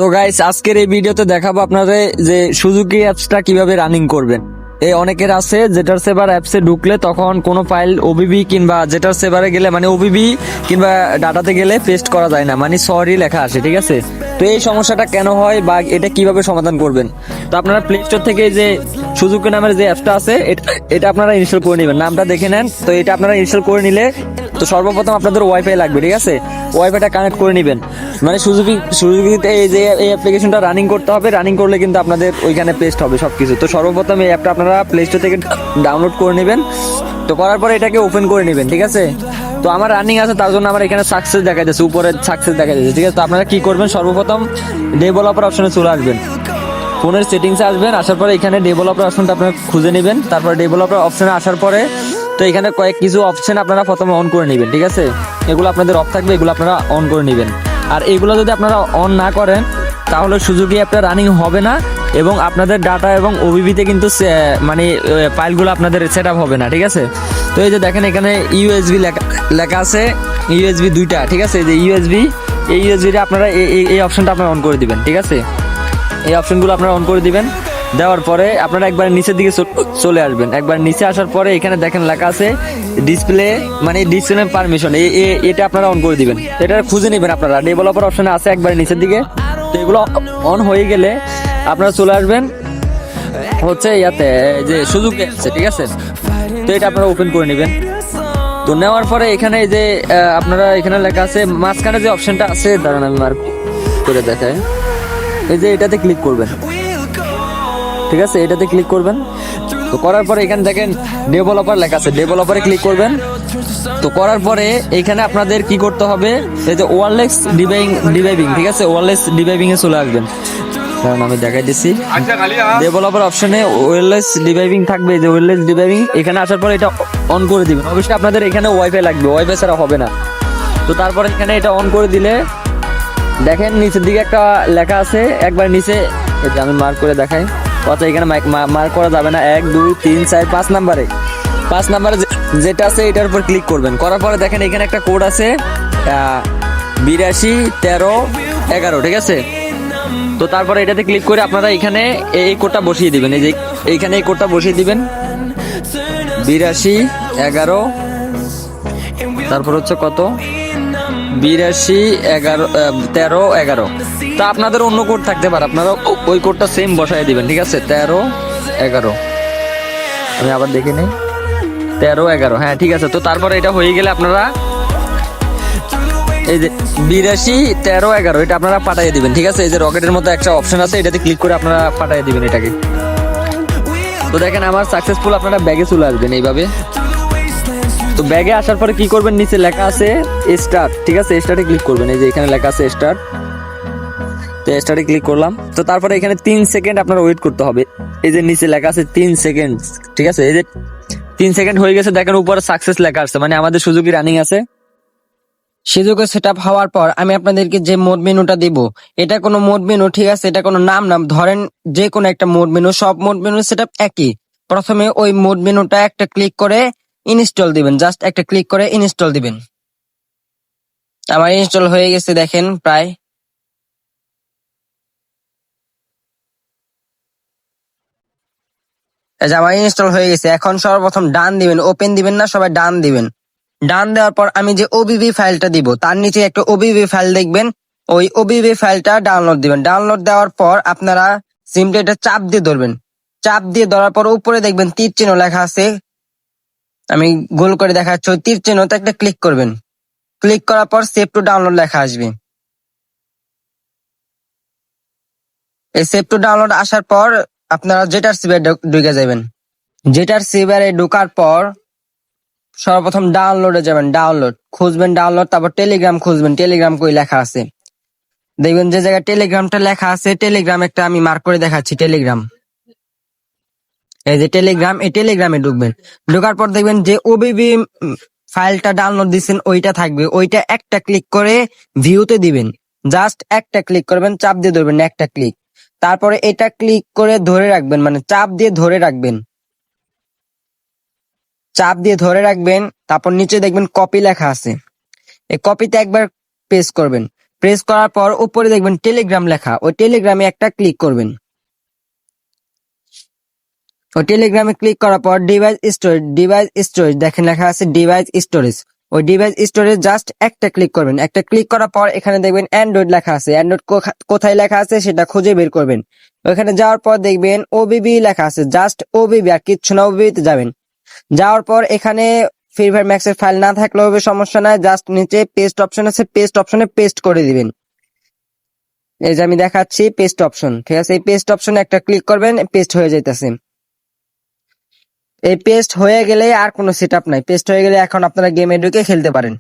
তো গাইস আজকের এই ভিডিওতে দেখাবো আপনাদের যে সুজুকি অ্যাপসটা কিভাবে রানিং করবেন। এই অনেকের আছে জেটার সেভার অ্যাপসে ঢুকলে তখন কোনো ফাইল ওবিবি কিংবা জেটার সেভারে গেলে মানে ওবিবি কিংবা ডাটাতে গেলে পেস্ট করা যায় না, মানে সরি লেখা আসে, ঠিক আছে। তো এই সমস্যাটা কেন হয় বা এটা কিভাবে সমাধান করবেন, তো আপনারা প্লে স্টোর থেকে যে সুজুকি নামের যে অ্যাপসটা আছে এটা আপনারা ইনস্টল করে নেবেন, নামটা দেখে নেন। তো এটা আপনারা ইনস্টল করে নিলে তো সর্বপ্রথম আপনাদের ওয়াইফাই লাগবে, ঠিক আছে। ওয়াইফাইটা কানেক্ট করে নেবেন, মানে সুজুকিতে এই যে এই অ্যাপ্লিকেশনটা রানিং করতে হবে। রানিং করলে কিন্তু আপনাদের ওইখানে পেস্ট হবে সবকিছু। তো সর্বপ্রথম এই অ্যাপটা আপনারা প্লে স্টোর থেকে ডাউনলোড করে নেবেন। তো করার পরে এটাকে ওপেন করে নেবেন, ঠিক আছে। তো আমার রানিং আছে তার জন্য আমার এখানে সাকসেস দেখা যাচ্ছে, উপরে সাকসেস দেখা যাচ্ছে, ঠিক আছে। তো আপনারা কি করবেন, সর্বপ্রথম ডেভেলপার অপশনে চলে আসবেন, ফোনের সেটিংসে আসবেন। আসার পরে এখানে ডেভেলপার অপশনটা আপনারা খুঁজে নেবেন। তারপর ডেভেলপার অপশনে আসার পরে তো এখানে কয়েক কিছু অপশন আপনারা প্রথমে অন করে নেবেন, ঠিক আছে। এগুলো আপনাদের অফ থাকবে, এগুলো আপনারা অন করে নেবেন। আর এগুলো যদি আপনারা অন না করেন তাহলে সুজুকি অ্যাপটা রানিং হবে না এবং আপনাদের ডাটা এবং ওবিবিতে কিন্তু মানে ফাইলগুলো আপনাদের সেট আপ হবে না, ঠিক আছে। তো এই যে দেখেন এখানে ইউএসবি লেখা আছে, ইউএসবি দুইটা, ঠিক আছে। এই যে ইউএসবি, এই ইউএসবিটা আপনারা এই অপশনটা আপনারা অন করে দিবেন, ঠিক আছে। এই অপশনগুলো আপনারা অন করে দিবেন। দেওয়ার পরে আপনারা একবার নিচের দিকে চলে আসবেন। একবার নিচে আসার পরে এখানে দেখেন লেখা আছে ডিসপ্লে, মানে ডিসপ্লে পারমিশন, এটা আপনারা অন করে দিবেন। এটা খুঁজে নেবেন আপনারা, ডেভেলপার অপশনে আছে একবার নিচের দিকে। তো এগুলো অন হয়ে গেলে আপনারা চলে আসবেন হচ্ছে ইয়াতে যে সুজুকি আছে, ঠিক আছে। তো এটা আপনারা ওপেন করে নেবেন। তো নেওয়ার পরে এখানে যে আপনারা এখানে লেখা আছে মাঝখানে যে অপশনটা আছে, দাঁড়ান আমি মার্ক করে দেখাই। এই যে এটাতে ক্লিক করবেন, ঠিক আছে, এটাতে ক্লিক করবেন। তো করার পরে এখানে দেখেন ডেভেলপার লেখা আছে, ডেভেলপারে ক্লিক করবেন। তো করার পরে এখানে আপনাদের কি করতে হবে, এই যে ওয়্যারলেস ডিভাইবিং, ঠিক আছে, ওয়্যারলেস ডিভাইবিং এ চলে আসবেন। কারণ আমি দেখাই দিচ্ছি ডেভেলপার অপশনে ওয়্যারলেস ডিভাইবিং থাকবে, যে ওয়্যারলেস ডিভাইবিং এখানে আসার পরে এটা অন করে দিবেন। অবশ্যই আপনাদের এখানে ওয়াইফাই লাগবে, ওয়াইফাই ছাড়া হবে না। তো তারপরে এখানে এটা অন করে দিলে দেখেন নিচের দিকে একটা লেখা আছে, একবার নিচে আমি মার্ক করে দেখাই। কথা এখানে মার্ক করা যাবে না, 1 2 3 4 5 নাম্বারে, 5 নাম্বারে যেটা আছে এটার উপর ক্লিক করবেন। করার পরে দেখেন এখানে একটা কোড আছে 82 13 11, ঠিক আছে। তো তারপরে এটাতে ক্লিক করে আপনারা এখানে এই কোডটা বসিয়ে দিবেন। এই যে এইখানে এই কোডটা বসিয়ে দিবেন 82 11, তারপর হচ্ছে কত 82 11 13 11। তা আপনাদের অন্য কোড থাকতে পারে, আপনারা ওই কোডটা সেম বসাই দিবেন, ঠিক আছে। 13 11, আমি আবার দেখে নিই, 13 11, হ্যাঁ ঠিক আছে। তো তারপরে এটা হয়ে গেলে আপনারা এই যে 82 13 11 এটা আপনারা পাঠিয়ে দিবেন, ঠিক আছে। এই যে রকেটের মতো একটা অপশন আছে, এটাতে ক্লিক করে আপনারা পাঠিয়ে দিবেন এটাকে। তো দেখেন আমার সাকসেসফুল, আপনারা ব্যাগে চলে আসবেন এইভাবে। তো ব্যাগে আসার পরে কি করবেন, নিচে লেখা আছে স্টার্ট, ঠিক আছে, স্টার্টে ক্লিক করবেন। এই যে এখানে লেখা আছে স্টার্ট, তো স্টার্টে ক্লিক করলাম। তো তারপরে এখানে 3 সেকেন্ড আপনারা ওয়েট করতে হবে। এই যে নিচে লেখা আছে 3 সেকেন্ড, ঠিক আছে। এই যে 3 সেকেন্ড হয়ে গেছে, দেখেন উপরে সাকসেস লেখা আছে, মানে আমাদের সুজুকি রানিং আছে। সুজুকি সেটআপ হওয়ার পর আমি আপনাদেরকে যে মোড মেনুটা দিব, এটা কোনো মোড মেনু, ঠিক আছে, এটা কোনো নাম ধরেন যে কোনো একটা মোড মেনু, সব মোড মেনু সেটআপ একই। প্রথমে ওই মোড মেনুটা একটা ক্লিক করে ইনস্টল দিবেন, জাস্ট একটা ক্লিক করে ইনস্টল দিবেন। আমার ইনস্টল হয়ে গেছে দেখেন প্রায়। এই যে আমার ইনস্টল হয়ে গেছে। এখন সর্বপ্রথম ডান দিবেন, ওপেন দিবেন না, সবাই ডান দিবেন। ডান দেওয়ার পর আমি যে ওবিবি ফাইলটা দিব তার নিচে একটা ওবিবি ফাইল দেখবেন, ওই ওবিবি ফাইলটা ডাউনলোড দিবেন। ডাউনলোড দেওয়ার পর আপনারা সিম্পলি এটা চাপ দিয়ে ধরবেন। চাপ দিয়ে ধরার পর উপরে দেখবেন তীর চিহ্ন লেখা আছে, আমি গোল করে দেখাচ্ছি, ওই তীর চিহ্নতে একটা ক্লিক করবেন। ক্লিক করার পর সেভ টু ডাউনলোড লেখা আসবে। এই সেভ টু ডাউনলোড আসার পর আপনারা জেটার সিভারে ঢুকে যাবেন। জেটার সিভারে ঢোকার পর সর্বপ্রথম ডাউনলোডে যাবেন, ডাউনলোড খুঁজবেন, ডাউনলোড, তারপর টেলিগ্রাম খুঁজবেন। টেলিগ্রাম কই লেখা আছে দেখবেন, যে জায়গায় টেলিগ্রামটা লেখা আছে, টেলিগ্রাম একটা আমি মার্ক করে দেখাচ্ছি, টেলিগ্রাম। এই যে টেলিগ্রাম, এই টেলিগ্রামে ঢুকবেন। ঢোকার পর দেখবেন যে ওবিবি ফাইলটা ডাউনলোড দিচ্ছেন ওইটা থাকবে, ওইটা একটা ক্লিক করে ভিউতে দিবেন। জাস্ট একটা ক্লিক করবেন, চাপ দিয়ে ধরবেন একটা ক্লিক। তারপরে এটা ক্লিক করে ধরে রাখবেন, মানে চাপ দিয়ে ধরে রাখবেন, চাপ দিয়ে ধরে রাখবেন। তারপর নিচে দেখবেন কপি লেখা আছে, এই কপিতে একবার পেস্ট করবেন। প্রেস করার পর উপরে দেখবেন টেলিগ্রাম লেখা, ওই টেলিগ্রামে একটা ক্লিক করবেন। ওই টেলিগ্রামে ক্লিক করার পর ডিভাইস স্টোরেজ দেখেন লেখা আছে ডিভাইস স্টোরেজ, ওই ডিভাইস স্টোরেজ জাস্ট একটা ক্লিক করবেন। একটা ক্লিক করার পর এখানে দেখবেন অ্যান্ড্রয়েড লেখা আছে, অ্যান্ড্রয়েড কোথায় লেখা আছে সেটা খুঁজে বের করবেন। ওখানে যাওয়ার পর দেখবেন ওবিবি লেখা আছে, জাস্ট ওবিবি আর কিচ্ছু না, ওবিবিতে যাবেন। যাওয়ার পর এখানে ফ্রি ফায়ার ম্যাক্সের ফাইল না থাকলেও হবে, সমস্যা নাই, জাস্ট নিচে পেস্ট অপশন আছে, পেস্ট অপশনে পেস্ট করে দিবেন। এই যে আমি দেখাচ্ছি পেস্ট অপশন, ঠিক আছে, এই পেস্ট অপশনে একটা ক্লিক করবেন, পেস্ট হয়ে যাইতেছে। এই পেস্ট হয়ে গেলে আর কোনো সেটআপ নাই, পেস্ট হয়ে গেলে এখন আপনারা গেমে ঢুকে খেলতে পারেন।